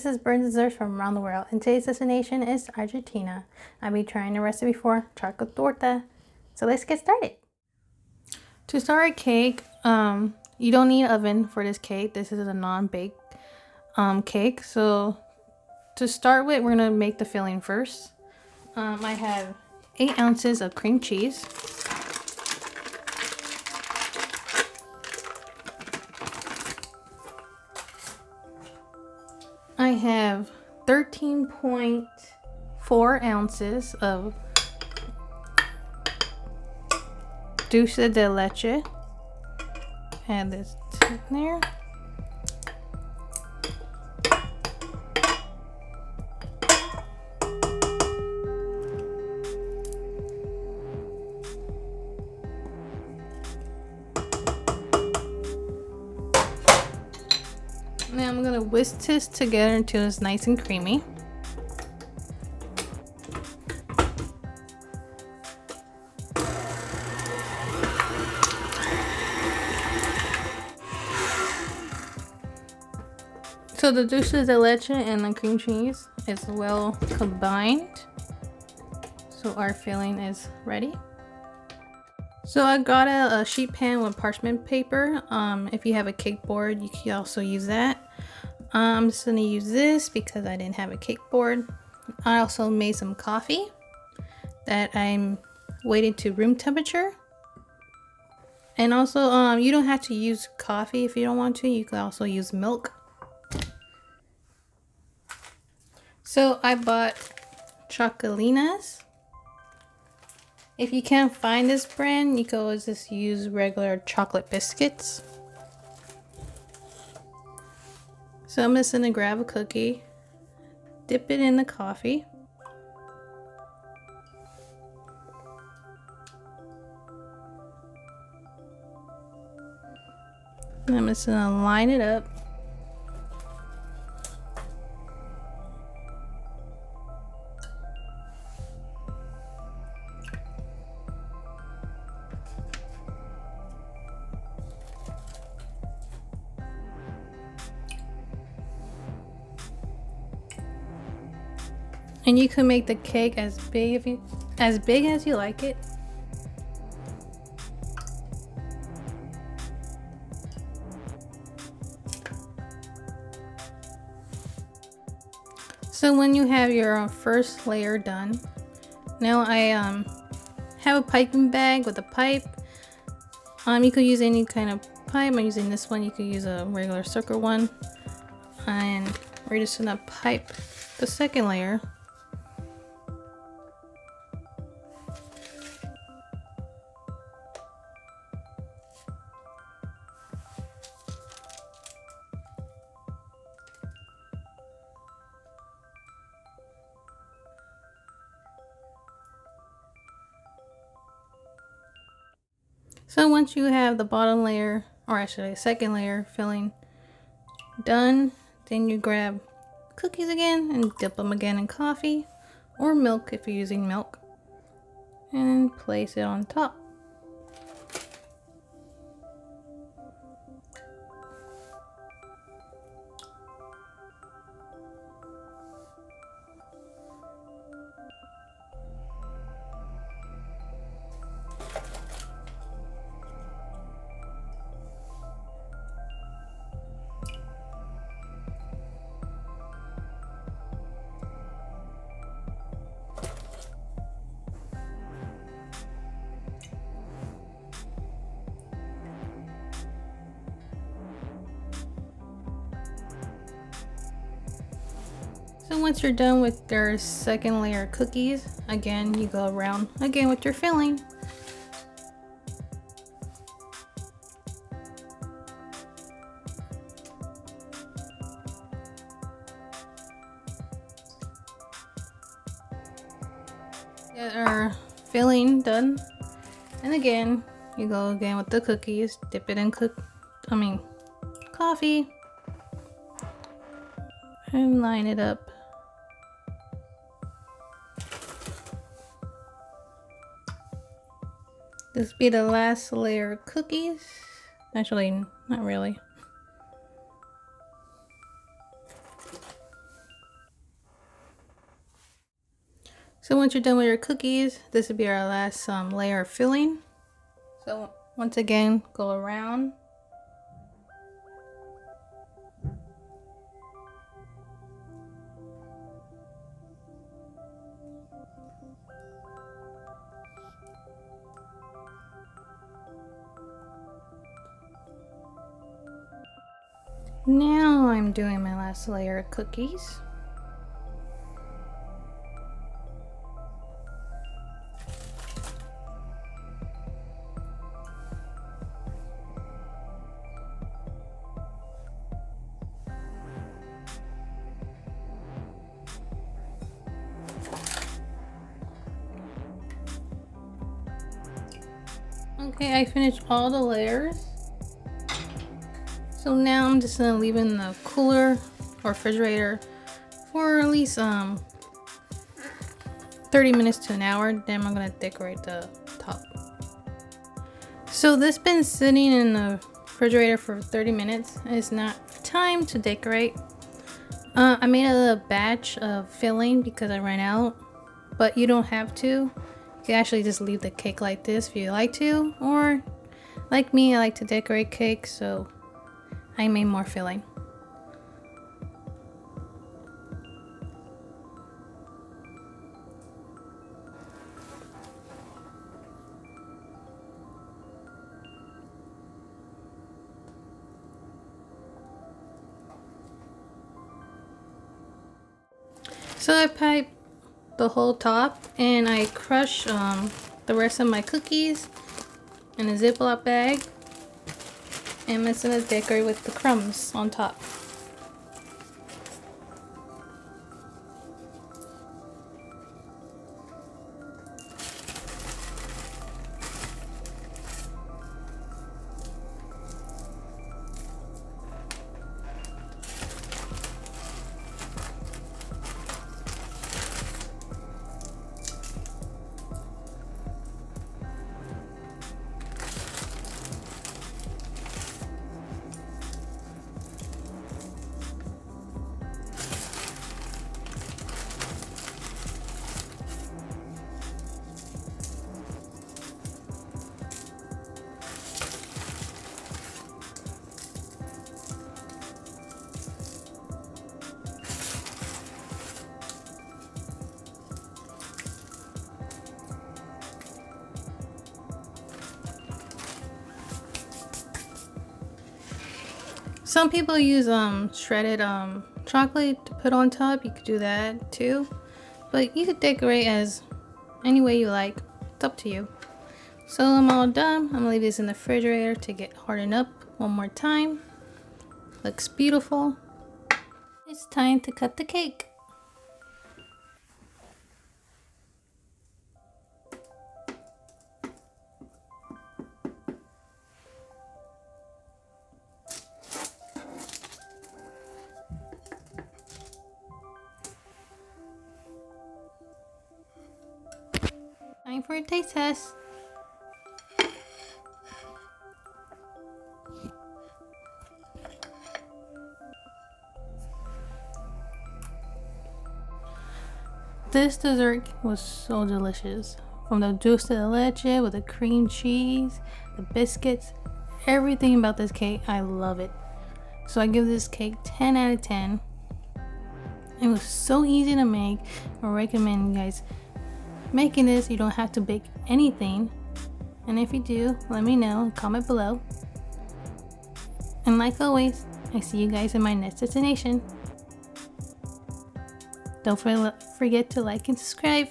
this is Brenda desserts from around the world, and today's destination is Argentina. I'll be trying the recipe for Chocotorta. So let's get started. To start a cake, you don't need an oven for this cake. This is a non-baked cake. So to start with, we're gonna make the filling first. I have 8 ounces of cream cheese. I have 13.4 ounces of dulce de leche. Add this in there. Now I'm gonna whisk this together until it's nice and creamy. So the dulce de leche and the cream cheese is well combined. So our filling is ready. So I got a sheet pan with parchment paper. If you have a cake board, you can also use that. I'm just gonna use this because I didn't have a cake board. I also made some coffee that I'm waiting to room temperature. And also, you don't have to use coffee if you don't want to. You can also use milk. So I bought Chocolinas. If you can't find this brand, you can always just use regular chocolate biscuits. So I'm just gonna grab a cookie, dip it in the coffee. And I'm just gonna line it up. And you can make the cake as big as you like it. So when you have your first layer done, now I have a piping bag with a pipe. You could use any kind of pipe. I'm using this one. You could use a regular circle one, and we're just gonna pipe the second layer. So once you have the bottom layer, or actually the second layer filling done, then you grab cookies again and dip them again in coffee or milk if you're using milk, and place it on top. So once you're done with your second layer cookies, again, you go around again with your filling. Get our filling done. And again, you go again with the cookies, dip it in coffee, and line it up. This be the last layer of cookies. Actually, not really. So once you're done with your cookies, this will be our last layer of filling. So once again, go around. Now I'm doing my last layer of cookies. Okay, I finished all the layers. So now I'm just gonna leave it in the cooler or refrigerator for at least 30 minutes to an hour. Then I'm gonna decorate the top. So this been sitting in the refrigerator for 30 minutes. It's not time to decorate. I made a batch of filling because I ran out, but you don't have to. You can actually just leave the cake like this if you like to, or like me, I like to decorate cake, so I made more filling. So I piped the whole top and I crushed the rest of my cookies in a Ziploc bag. And I'm just gonna decorate with the crumbs on top. Some people use shredded chocolate to put on top. You could do that too, but you could decorate as any way you like. It's up to you. So I'm all done. I'm gonna leave this in the refrigerator to get hardened up one more time. Looks beautiful. It's time to cut the cake. Time for a taste test. This dessert was so delicious. From the dulce de leche with the cream cheese, the biscuits, everything about this cake, I love it. So I give this cake 10 out of 10. It was so easy to make. I recommend you guys making this. You don't have to bake anything. And if you do, let me know. Comment below. And like always, I see you guys in my next destination. Don't forget to like and subscribe.